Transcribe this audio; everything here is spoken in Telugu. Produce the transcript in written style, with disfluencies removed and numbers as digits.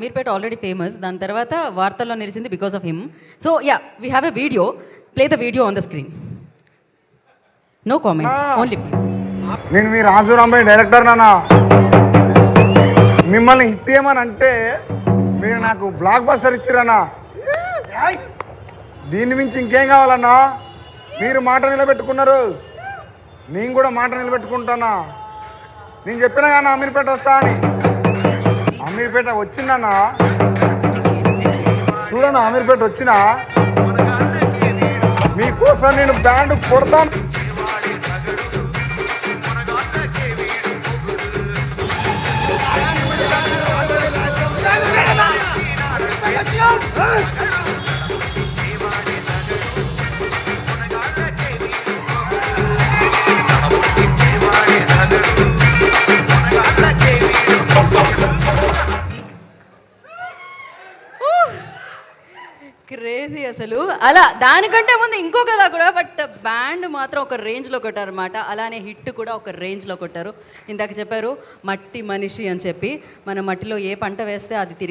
Ameerpet already famous. దాని తర్వాత వార్తల్లో నిలిచింది because of him. So yeah, we have a video. Play the video on the screen. No comments, only play. నేను మీ రాజు రాంబాయి డైరెక్టర్ నాన్న. మిమ్మల్ని హిట్ చేయమని అంటే మీరు నాకు బ్లాక్ బస్టర్ ఇచ్చిరన్నా. దీని మించి ఇంకేం కావాలన్నా? మీరు మాట నిలబెట్టుకున్నారు, నేను కూడా మాట నిలబెట్టుకుంటానా. నేను చెప్పినా కానీ అమీర్పేట వస్తా అని. అమీర్పేట వచ్చిందన్నా, చూడన్నా అమీర్పేట వచ్చినా మీకోసం నేను బ్యాండ్ కొడతాను. క్రేజీ అసలు. అలా దానికంటే ముందు ఇంకో కథ కూడా, బట్ బ్యాండ్ మాత్రం ఒక రేంజ్లో కొట్టారు అనమాట. అలానే హిట్ కూడా ఒక రేంజ్లో కొట్టారు. ఇందాక చెప్పారు మట్టి మనిషి అని చెప్పి, మన మట్టిలో ఏ పంట వేస్తే అది తిరిగి